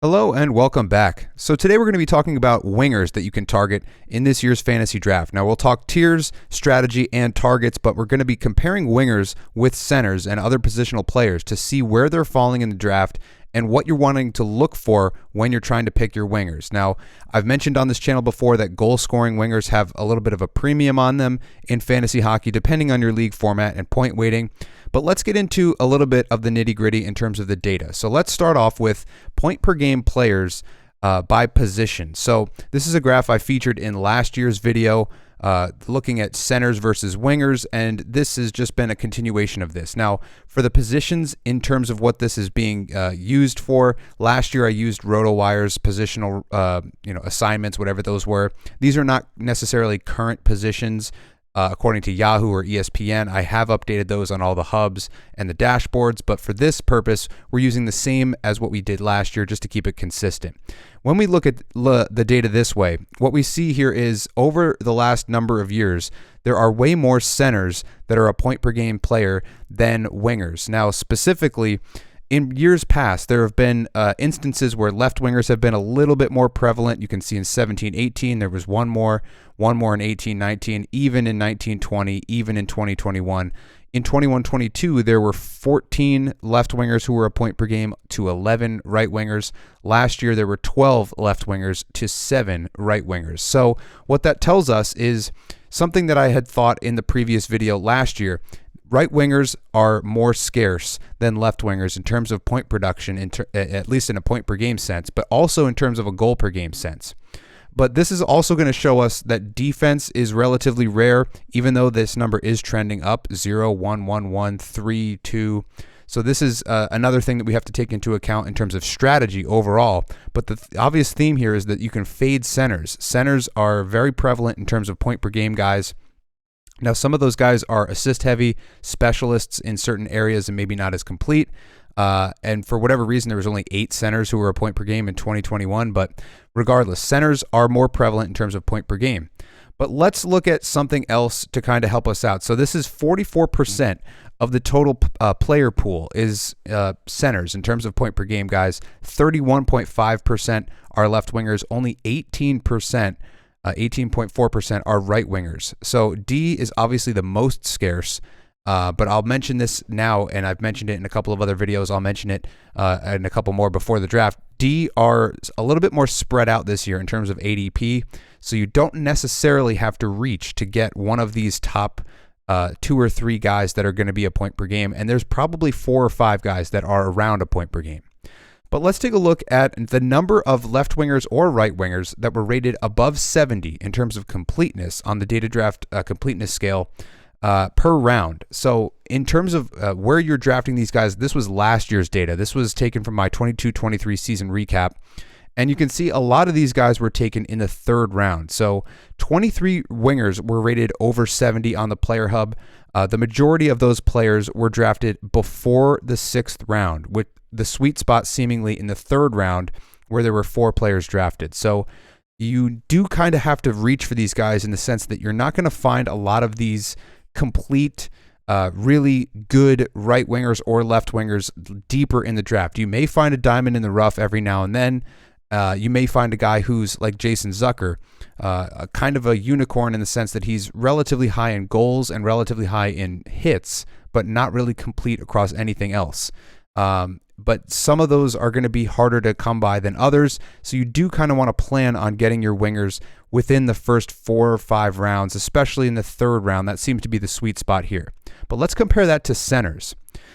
Hello and welcome back. So today we're going to be talking about wingers that you can target in this year's fantasy draft. Now we'll talk tiers, strategy, and targets, but we're going to be comparing wingers with centers and other positional players to see where they're falling in the draft and what you're wanting to look for when you're trying to pick your wingers. Now, I've mentioned on this channel before that goal-scoring wingers have a little bit of a premium on them in fantasy hockey, depending on your league format and point weighting. But let's get into a little bit of the nitty-gritty in terms of the data. So let's start off with point per game players by position. So this is a graph I featured in last year's video looking at centers versus wingers, and this has just been a continuation of this. Now, for the positions in terms of what this is being used for, last year I used Rotowire's positional assignments, whatever those were. These are not necessarily current positions. According to Yahoo or ESPN, I have updated those on all the hubs and the dashboards, but for this purpose, we're using the same as what we did last year just to keep it consistent. When we look at the data this way, what we see here is over the last number of years, there are way more centers that are a point per game player than wingers. Now, specifically, in years past, there have been instances where left wingers have been a little bit more prevalent. You can see in 17-18, there was one more in 18-19, even in 19-20, even in 2021. In 21-22, there were 14 left wingers who were a point per game to 11 right wingers. Last year, there were 12 left wingers to 7 right wingers. So what that tells us is something that I had thought in the previous video last year. Right wingers are more scarce than left wingers in terms of point production, at least in a point per game sense, but also in terms of a goal per game sense. But this is also going to show us that defense is relatively rare, even though this number is trending up 0, 1, 1, 1, 3, 2. So this is another thing that we have to take into account in terms of strategy overall. But the obvious theme here is that you can fade centers. Centers are very prevalent in terms of point per game guys. Now, some of those guys are assist-heavy specialists in certain areas and maybe not as complete. And for whatever reason, there was only 8 centers who were a point per game in 2021. But regardless, centers are more prevalent in terms of point per game. But let's look at something else to kind of help us out. So this is 44% of the total player pool is centers in terms of point per game guys. 31.5% are left wingers. Only 18.4% are right wingers. So D is obviously the most scarce, but I'll mention this now, and I've mentioned it in a couple of other videos. I'll mention it in a couple more before the draft. D are a little bit more spread out this year in terms of ADP, so you don't necessarily have to reach to get one of these top 2 or 3 guys that are going to be a point per game, and there's probably 4 or 5 guys that are around a point per game. But let's take a look at the number of left wingers or right wingers that were rated above 70 in terms of completeness on the data draft completeness scale per round. So in terms of where you're drafting these guys, this was last year's data. This was taken from my 22-23 season recap. And you can see a lot of these guys were taken in the 3rd round. So 23 wingers were rated over 70 on the player hub. The majority of those players were drafted before the 6th round, with the sweet spot seemingly in the 3rd round where there were 4 players drafted. So you do kind of have to reach for these guys in the sense that you're not going to find a lot of these complete, really good right wingers or left wingers deeper in the draft. You may find a diamond in the rough every now and then. You may find a guy who's like Jason Zucker, a kind of a unicorn in the sense that he's relatively high in goals and relatively high in hits, but not really complete across anything else. But some of those are going to be harder to come by than others. So you do kind of want to plan on getting your wingers within the first 4 or 5 rounds, especially in the 3rd round. That seems to be the sweet spot here. But let's compare that to centers.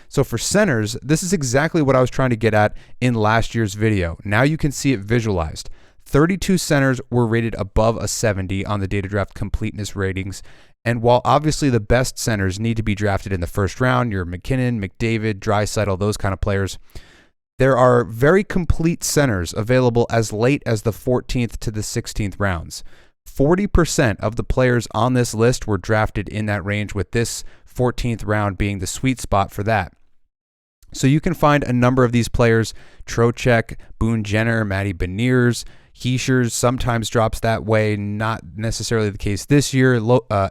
So for centers, this is exactly what I was trying to get at in last year's video. Now you can see it visualized. 32 centers were rated above a 70 on the data draft completeness ratings. And while obviously the best centers need to be drafted in the 1st round, your McKinnon, McDavid, Draisaitl, those kind of players, there are very complete centers available as late as the 14th to the 16th rounds. 40% of the players on this list were drafted in that range, with this 14th round being the sweet spot for that. So you can find a number of these players: Trocheck, Boone Jenner, Matty Beniers, Heishers sometimes drops that way. Not necessarily the case this year.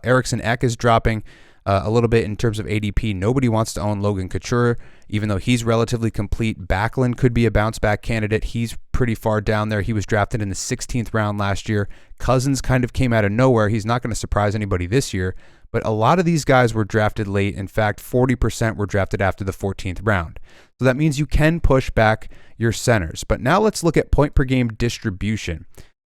Eriksson Ek is dropping a little bit in terms of ADP. Nobody wants to own Logan Couture, even though he's relatively complete. Backlund could be a bounce back candidate. He's pretty far down there. He was drafted in the 16th round last year. Cousins kind of came out of nowhere. He's not going to surprise anybody this year, but a lot of these guys were drafted late. In fact, 40% were drafted after the 14th round. So that means you can push back your centers. But now let's look at point per game distribution.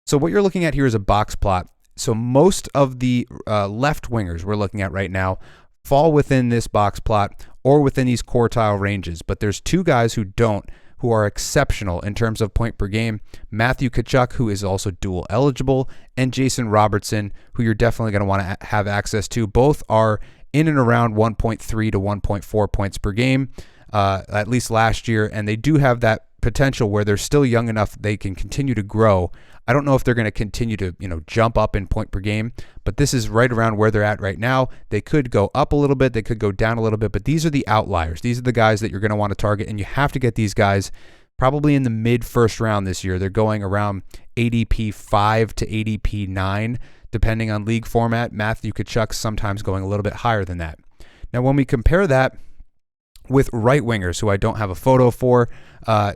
So what you're looking at here is a box plot. So most of the left wingers we're looking at right now fall within this box plot or within these quartile ranges. But there's two guys who don't, who are exceptional in terms of point per game. Matthew Tkachuk, who is also dual eligible, and Jason Robertson, who you're definitely going to want to have access to. Both are in and around 1.3 to 1.4 points per game, at least last year, and they do have that potential where they're still young enough they can continue to grow. I don't know if they're going to continue to, jump up in point per game, but this is right around where they're at right now. They could go up a little bit, they could go down a little bit, but these are the outliers. These are the guys that you're going to want to target, and you have to get these guys probably in the mid first round this year. They're going around ADP 5 to ADP 9, depending on league format. Matthew Tkachuk sometimes going a little bit higher than that. Now, when we compare that with right wingers, who I don't have a photo for,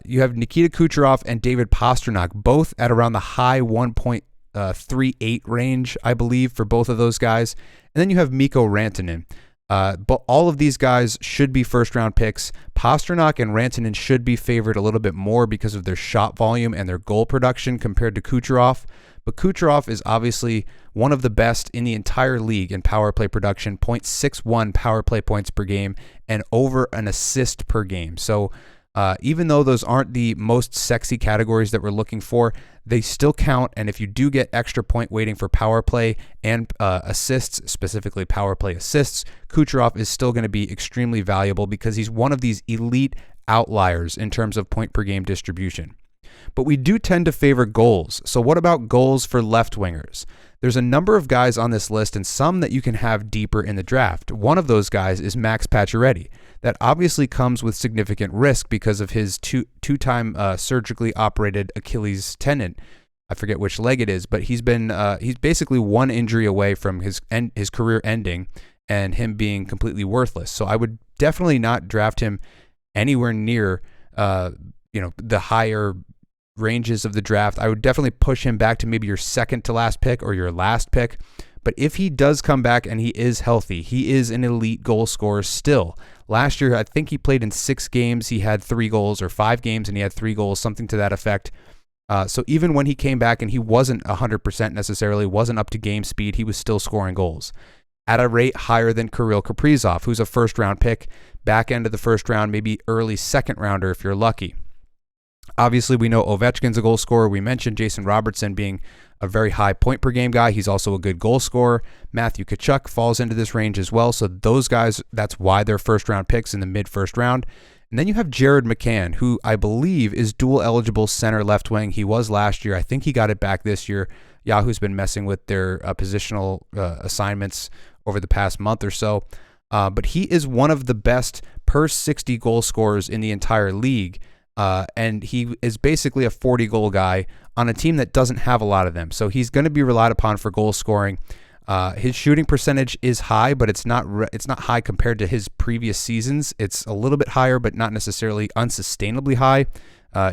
you have Nikita Kucherov and David Pastrnak, both at around the high 1.38 range, I believe, for both of those guys. And then you have Mikko Rantanen. But all of these guys should be first-round picks. Pastrnak and Rantanen should be favored a little bit more because of their shot volume and their goal production compared to Kucherov. But Kucherov is obviously one of the best in the entire league in power play production, 0.61 power play points per game and over an assist per game. So even though those aren't the most sexy categories that we're looking for, they still count. And if you do get extra point weighting for power play and assists, specifically power play assists, Kucherov is still going to be extremely valuable because he's one of these elite outliers in terms of point per game distribution. But we do tend to favor goals. So what about goals for left wingers? There's a number of guys on this list and some that you can have deeper in the draft. One of those guys is Max Pacioretty. That obviously comes with significant risk because of his two-time surgically operated Achilles tendon. I forget which leg it is, but he's basically one injury away from his career ending and him being completely worthless. So I would definitely not draft him anywhere near the higher ranges of the draft. I would definitely push him back to maybe your second to last pick or your last pick. But if he does come back and he is healthy, he is an elite goal scorer still. Last year, I think he played in 6 games. He had 3 goals, or 5 games and he had 3 goals, something to that effect. So even when he came back and he wasn't 100% necessarily, wasn't up to game speed, he was still scoring goals at a rate higher than Kirill Kaprizov, who's a first-round pick, back end of the first round, maybe early second rounder if you're lucky. Obviously, we know Ovechkin's a goal scorer. We mentioned Jason Robertson being a very high point per game guy. He's also a good goal scorer. Matthew Tkachuk falls into this range as well. So those guys, that's why they're first-round picks in the mid-first round. And then you have Jared McCann, who I believe is dual eligible center left wing. He was last year. I think he got it back this year. Yahoo's been messing with their positional assignments over the past month or so. But he is one of the best per 60 goal scorers in the entire league. And he is basically a 40-goal guy on a team that doesn't have a lot of them. So he's going to be relied upon for goal scoring. His shooting percentage is high, but it's not high compared to his previous seasons. It's a little bit higher, but not necessarily unsustainably high.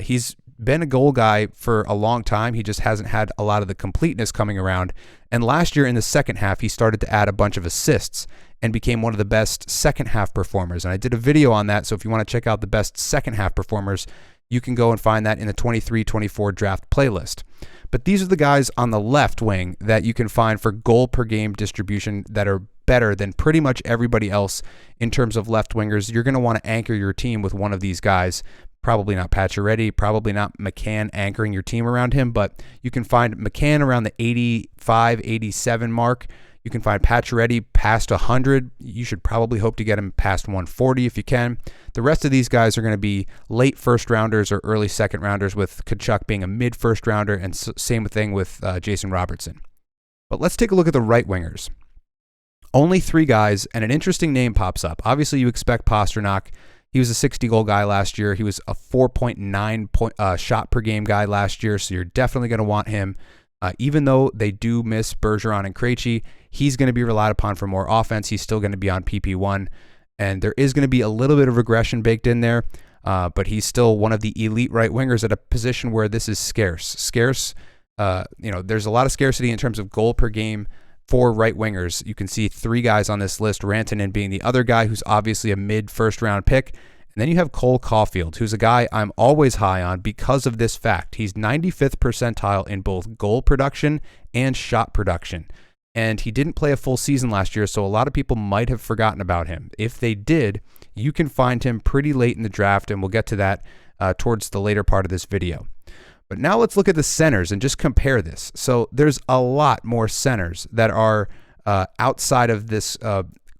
He's been a goal guy for a long time. He just hasn't had a lot of the completeness coming around. And last year in the second half, he started to add a bunch of assists and became one of the best second half performers. And I did a video on that. So if you want to check out the best second half performers, you can go and find that in the 23-24 draft playlist. But these are the guys on the left wing that you can find for goal per game distribution that are better than pretty much everybody else in terms of left wingers. You're going to want to anchor your team with one of these guys. Probably not Pacioretty, probably not McCann anchoring your team around him, but you can find McCann around the 85, 87 mark. You can find Pacioretty past 100. You should probably hope to get him past 140 if you can. The rest of these guys are going to be late first rounders or early second rounders, with Tkachuk being a mid first rounder, and same thing with Jason Robertson. But let's take a look at the right wingers. Only 3 guys, and an interesting name pops up. Obviously, you expect Pastrnak. He was a 60-goal guy last year. He was a 4.9 shot per game guy last year, so you're definitely going to want him. Even though they do miss Bergeron and Krejci, he's going to be relied upon for more offense. He's still going to be on PP1, and there is going to be a little bit of regression baked in there. but he's still one of the elite right wingers at a position where this is scarce. There's a lot of scarcity in terms of goal per game for right wingers. You can see 3 guys on this list, Rantanen being the other guy who's obviously a mid-first round pick. And then you have Cole Caulfield, who's a guy I'm always high on because of this fact. He's 95th percentile in both goal production and shot production. And he didn't play a full season last year, so a lot of people might have forgotten about him. If they did, you can find him pretty late in the draft, and we'll get to that towards the later part of this video. But now let's look at the centers and just compare this. So there's a lot more centers that are outside of this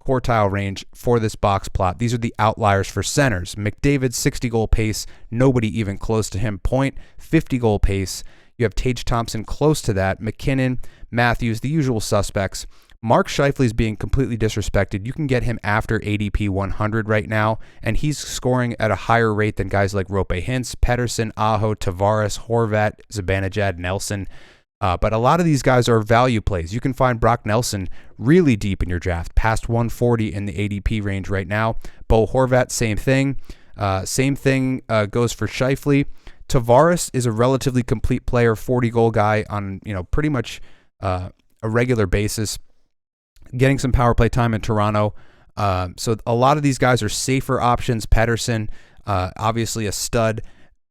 quartile range for this box plot. These are the outliers for centers. McDavid, 60-goal pace, nobody even close to him. Point, 50-goal pace. You have Tage Thompson close to that. McKinnon, Matthews, the usual suspects. Mark Scheifele is being completely disrespected. You can get him after ADP 100 right now, and he's scoring at a higher rate than guys like Roope Hintz, Pettersson, Aho, Tavares, Horvat, Zibanejad, Nelson. But a lot of these guys are value plays. You can find Brock Nelson really deep in your draft, past 140 in the ADP range right now. Bo Horvat, same thing. Same thing goes for Scheifele. Tavares is a relatively complete player, 40-goal guy on pretty much a regular basis, getting some power play time in Toronto. So a lot of these guys are safer options. Pettersson, obviously a stud,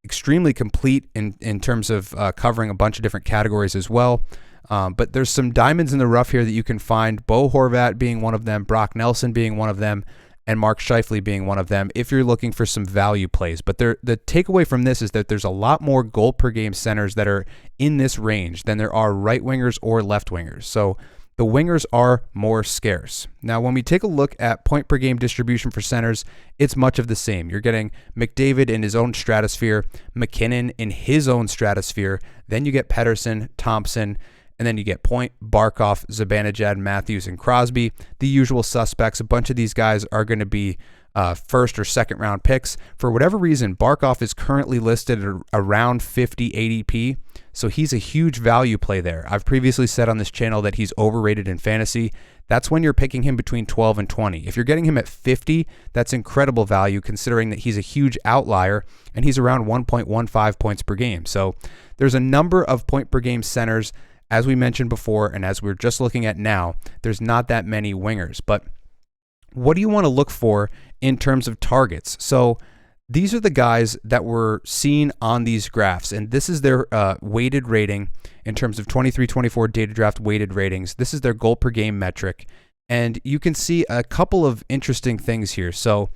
extremely complete in terms of covering a bunch of different categories as well. But there's some diamonds in the rough here that you can find. Bo Horvat being one of them, Brock Nelson being one of them, and Mark Scheifele being one of them if you're looking for some value plays. But the takeaway from this is that there's a lot more goal per game centers that are in this range than there are right wingers or left wingers. So the wingers are more scarce. Now, when we take a look at point per game distribution for centers, it's much of the same. You're getting McDavid in his own stratosphere, McKinnon in his own stratosphere, then you get Pettersson, Thompson, and then you get Point, Barkov, Zibanejad, Matthews, and Crosby. The usual suspects. A bunch of these guys are going to be first or second round picks. For whatever reason, Barkov is currently listed at around 50 ADP, so he's a huge value play there. I've previously said on this channel that he's overrated in fantasy. That's when you're picking him between 12 and 20. If you're getting him at 50, that's incredible value considering that he's a huge outlier and he's around 1.15 points per game. So there's a number of point per game centers. As we mentioned before, and as we're just looking at now, there's not that many wingers. But what do you want to look for in terms of targets? So these are the guys that were seen on these graphs, and this is their weighted rating in terms of 23-24 data draft weighted ratings. This is their goal per game metric, and you can see a couple of interesting things here. So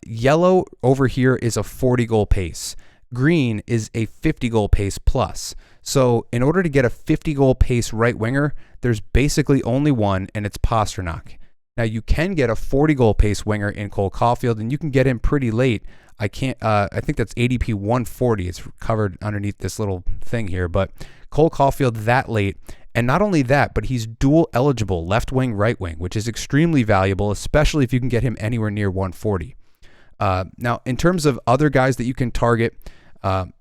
yellow over here is a 40-goal pace. Green is a 50-goal pace plus. So in order to get a 50-goal pace right winger, there's basically only one, and it's Pastrnak. Now you can get a 40-goal pace winger in Cole Caulfield, and you can get him pretty late. I think that's ADP 140. It's covered underneath this little thing here, but Cole Caulfield that late. And not only that, but he's dual eligible, left wing, right wing, which is extremely valuable, especially if you can get him anywhere near 140. Now, in terms of other guys that you can target,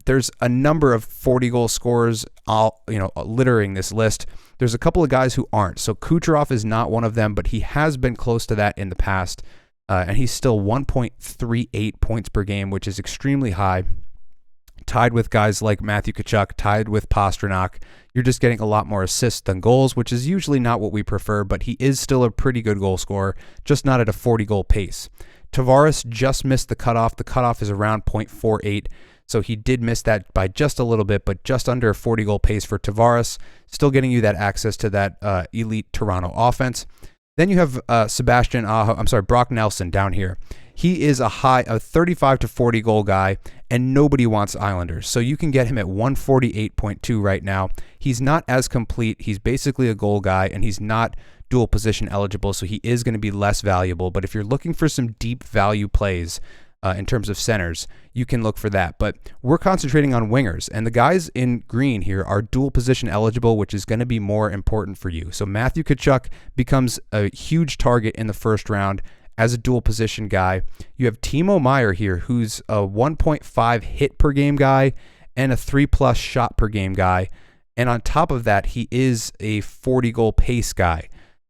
there's a number of 40-goal scorers littering this list. There's a couple of guys who aren't. So Kucherov is not one of them, but he has been close to that in the past. And he's still 1.38 points per game, which is extremely high. Tied with guys like Matthew Tkachuk, tied with Pastrnak. You're just getting a lot more assists than goals, which is usually not what we prefer, but he is still a pretty good goal scorer, just not at a 40-goal pace. Tavares just missed the cutoff. The cutoff is around 0.48. So he did miss that by just a little bit, but just under a 40-goal pace for Tavares, still getting you that access to that elite Toronto offense. Then you have Brock Nelson down here. He is a 35 to 40 goal guy, and nobody wants Islanders. So you can get him at 148.2 right now. He's not as complete. He's basically a goal guy, and he's not dual position eligible, so he is going to be less valuable. But if you're looking for some deep value plays, in terms of centers, you can look for that. But we're concentrating on wingers, and the guys in green here are dual position eligible, which is going to be more important for you. So Matthew Tkachuk becomes a huge target in the first round as a dual position guy. You have Timo Meier here, who's a 1.5 hit per game guy and a 3+ shot per game guy. And on top of that, he is a 40-goal pace guy.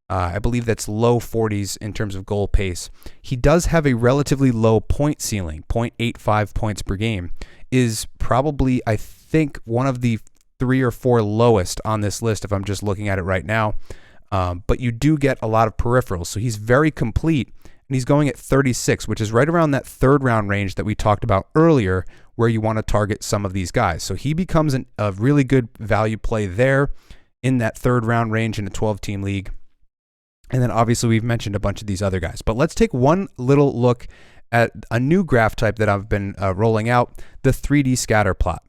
I believe that's low 40s in terms of goal pace. He does have a relatively low point ceiling, 0.85 points per game, is probably, I think, one of the 3 or 4 lowest on this list if I'm just looking at it right now. But you do get a lot of peripherals. So he's very complete, and he's going at 36, which is right around that third round range that we talked about earlier, where you want to target some of these guys. So he becomes a really good value play there in that third round range in a 12-team league. And then obviously we've mentioned a bunch of these other guys. But let's take one little look at a new graph type that I've been rolling out, the 3D scatter plot.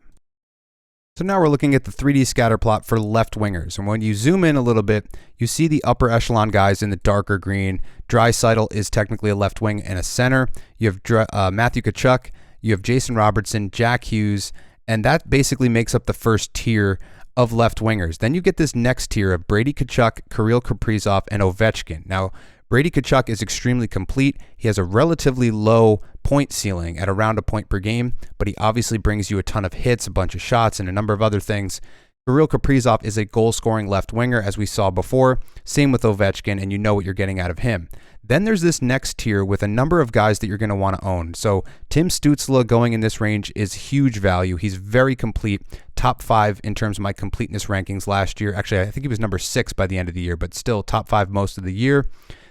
So now we're looking at the 3D scatter plot for left wingers. And when you zoom in a little bit, you see the upper echelon guys in the darker green. Draisaitl is technically a left wing and a center. You have Matthew Tkachuk, you have Jason Robertson, Jack Hughes, and that basically makes up the first tier of left wingers. Then you get this next tier of Brady Tkachuk, Kirill Kaprizov, and Ovechkin. Now, Brady Tkachuk is extremely complete. He has a relatively low point ceiling at around a point per game, but he obviously brings you a ton of hits, a bunch of shots, and a number of other things. Kirill Kaprizov is a goal-scoring left winger, as we saw before. Same with Ovechkin, and you know what you're getting out of him. Then there's this next tier with a number of guys that you're going to want to own. So Tim Stützle going in this range is huge value. He's very complete, top 5 in terms of my completeness rankings last year. Actually, I think he was number 6 by the end of the year, but still top 5 most of the year.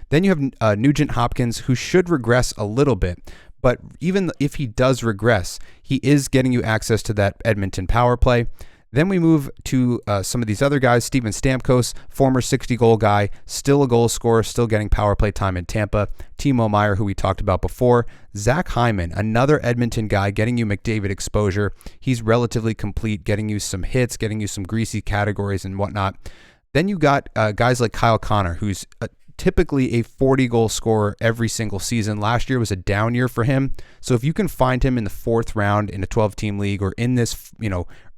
Then you have Nugent Hopkins, who should regress a little bit. But even if he does regress, he is getting you access to that Edmonton power play. Then we move to some of these other guys. Steven Stamkos, former 60-goal guy, still a goal scorer, still getting power play time in Tampa. Timo Meier, who we talked about before. Zach Hyman, another Edmonton guy, getting you McDavid exposure. He's relatively complete, getting you some hits, getting you some greasy categories and whatnot. Then you got guys like Kyle Connor, who's typically a 40-goal scorer every single season. Last year was a down year for him. So if you can find him in the 4th round in a 12-team league or in this,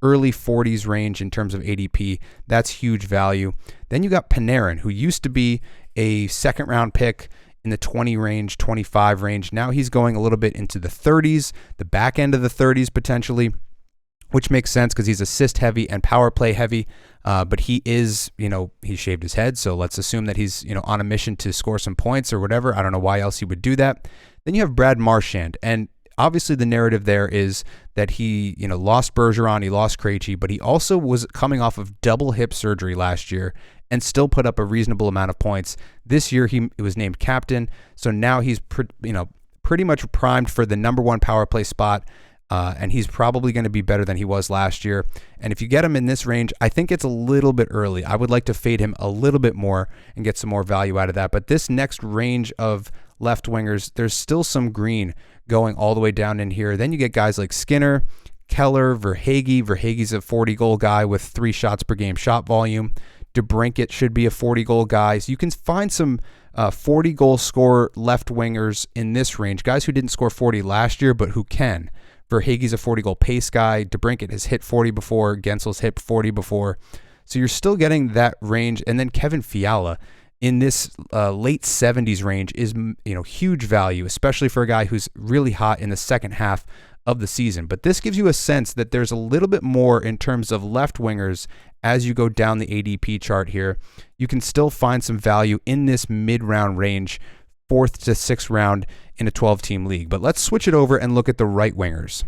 early 40s range in terms of ADP, that's huge value. Then you got Panarin, who used to be a 2nd-round pick in the 20 range, 25 range. Now he's going a little bit into the 30s, the back end of the 30s potentially, which makes sense because he's assist heavy and power play heavy. But he is, he shaved his head. So let's assume that he's, on a mission to score some points or whatever. I don't know why else he would do that. Then you have Brad Marchand. And obviously the narrative there is that he, lost Bergeron, he lost Krejci, but he also was coming off of double hip surgery last year and still put up a reasonable amount of points. This year he was named captain. So now he's, pretty much primed for the #1 power play spot. And he's probably going to be better than he was last year. And if you get him in this range, I think it's a little bit early. I would like to fade him a little bit more and get some more value out of that. But this next range of left wingers, there's still some green going all the way down in here. Then you get guys like Skinner, Keller, Verhaeghe. Verhaeghe's a 40-goal guy with 3 shots per game shot volume. DeBrincat should be a 40-goal guy. So you can find some 40-goal scorer left wingers in this range, guys who didn't score 40 last year, but who can. Verhaeghe's a 40-goal pace guy. DeBrincat has hit 40 before. Gensel's hit 40 before. So you're still getting that range. And then Kevin Fiala in this late 70s range is huge value, especially for a guy who's really hot in the second half of the season. But this gives you a sense that there's a little bit more in terms of left wingers as you go down the ADP chart here. You can still find some value in this mid-round range, 4th to 6th round in a 12-team league. But let's switch it over and look at the right wingers.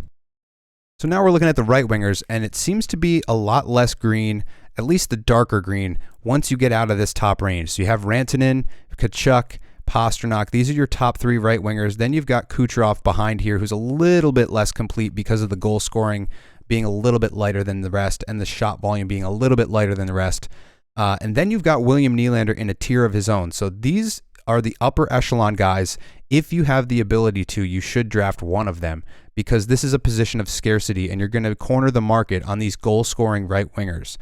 So now we're looking at the right wingers, and it seems to be a lot less green, at least the darker green, once you get out of this top range. So you have Rantanen, Tkachuk, Pastrnak. These are your top 3 right wingers. Then you've got Kucherov behind here, who's a little bit less complete because of the goal scoring being a little bit lighter than the rest and the shot volume being a little bit lighter than the rest. And then you've got William Nylander in a tier of his own. So these are the upper echelon guys. If you have the ability to, you should draft one of them because this is a position of scarcity and you're going to corner the market on these goal-scoring right wingers.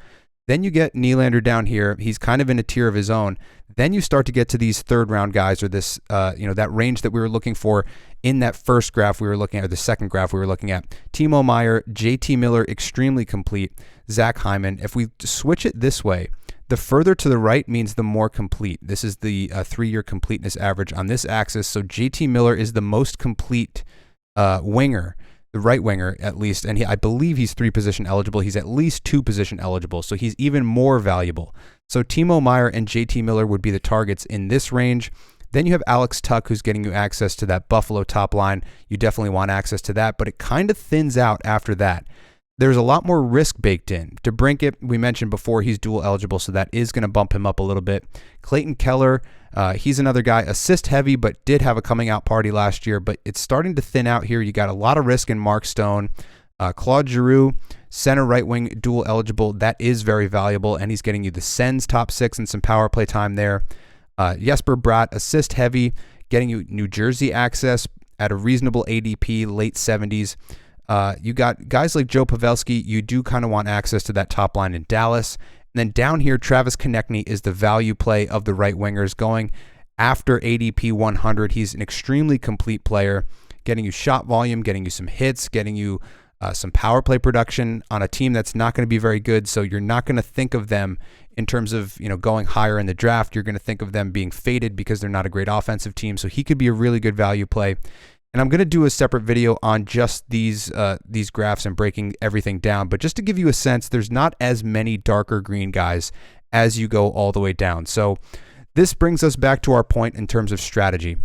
Then you get Nylander down here. He's kind of in a tier of his own. Then you start to get to these third-round guys or this, that range that we were looking for in that first graph we were looking at, or the second graph we were looking at. Timo Meier, JT Miller, extremely complete. Zach Hyman. If we switch it this way, the further to the right means the more complete. This is the 3-year completeness average on this axis. So JT Miller is the most complete winger the right winger at least, and I believe he's 3 position eligible. He's at least 2 position eligible, so he's even more valuable. So Timo Meyer and JT Miller would be the targets in this range. Then you have Alex Tuck, who's getting you access to that Buffalo top line. You definitely want access to that, but it kind of thins out after that. There's a lot more risk baked in. DeBrincat, we mentioned before, he's dual eligible, so that is going to bump him up a little bit. Clayton Keller, he's another guy, assist heavy, but did have a coming out party last year, but it's starting to thin out here. You got a lot of risk in Mark Stone. Claude Giroux, center right wing, dual eligible. That is very valuable, and he's getting you the Sens top 6 and some power play time there. Jesper Bratt, assist heavy, getting you New Jersey access at a reasonable ADP, late 70s. You got guys like Joe Pavelski. You do kind of want access to that top line in Dallas. And then down here, Travis Konechny is the value play of the right wingers going after ADP 100. He's an extremely complete player, getting you shot volume, getting you some hits, getting you some power play production on a team that's not going to be very good. So you're not going to think of them in terms of, going higher in the draft. You're going to think of them being faded because they're not a great offensive team. So he could be a really good value play. And I'm going to do a separate video on just these graphs and breaking everything down. But just to give you a sense, there's not as many darker green guys as you go all the way down. So this brings us back to our point in terms of strategy.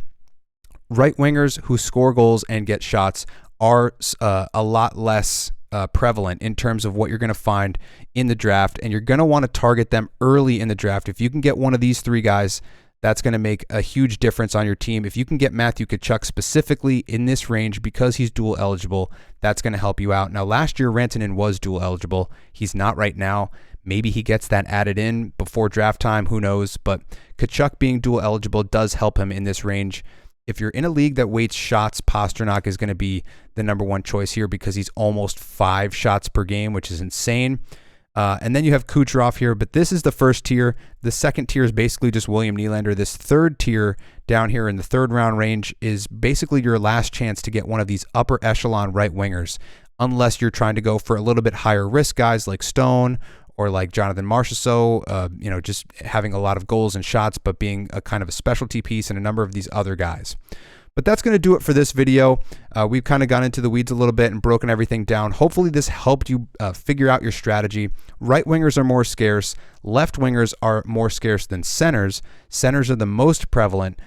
Right wingers who score goals and get shots are a lot less prevalent in terms of what you're going to find in the draft. And you're going to want to target them early in the draft. If you can get one of these 3 guys, that's going to make a huge difference on your team. If you can get Matthew Tkachuk specifically in this range because he's dual eligible, that's going to help you out. Now, last year, Rantanen was dual eligible. He's not right now. Maybe he gets that added in before draft time. Who knows? But Tkachuk being dual eligible does help him in this range. If you're in a league that weights shots, Pastrnak is going to be the #1 choice here because he's almost 5 shots per game, which is insane. And then you have Kucherov here, but this is the first tier. The second tier is basically just William Nylander. This third tier down here in the 3rd round range is basically your last chance to get one of these upper echelon right wingers, unless you're trying to go for a little bit higher risk guys like Stone or like Jonathan Marchessault, just having a lot of goals and shots, but being a kind of a specialty piece, and a number of these other guys. But that's going to do it for this video. We've kind of gone into the weeds a little bit and broken everything down. Hopefully this helped you figure out your strategy. Right wingers are more scarce. Left wingers are more scarce than centers. Centers are the most prevalent.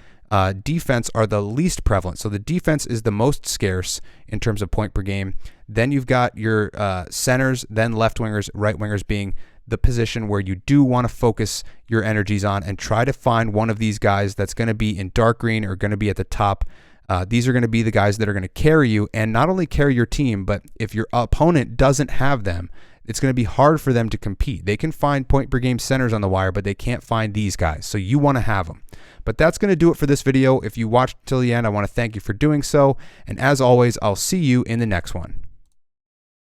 Defense are the least prevalent. So the defense is the most scarce in terms of point per game. Then you've got your centers, then left wingers, right wingers being the position where you do want to focus your energies on and try to find one of these guys that's going to be in dark green or going to be at the top. These are going to be the guys that are going to carry you, and not only carry your team, but if your opponent doesn't have them, it's going to be hard for them to compete. They can find point per game centers on the wire, but they can't find these guys. So you want to have them. But that's going to do it for this video. If you watched till the end, I want to thank you for doing so. And as always, I'll see you in the next one.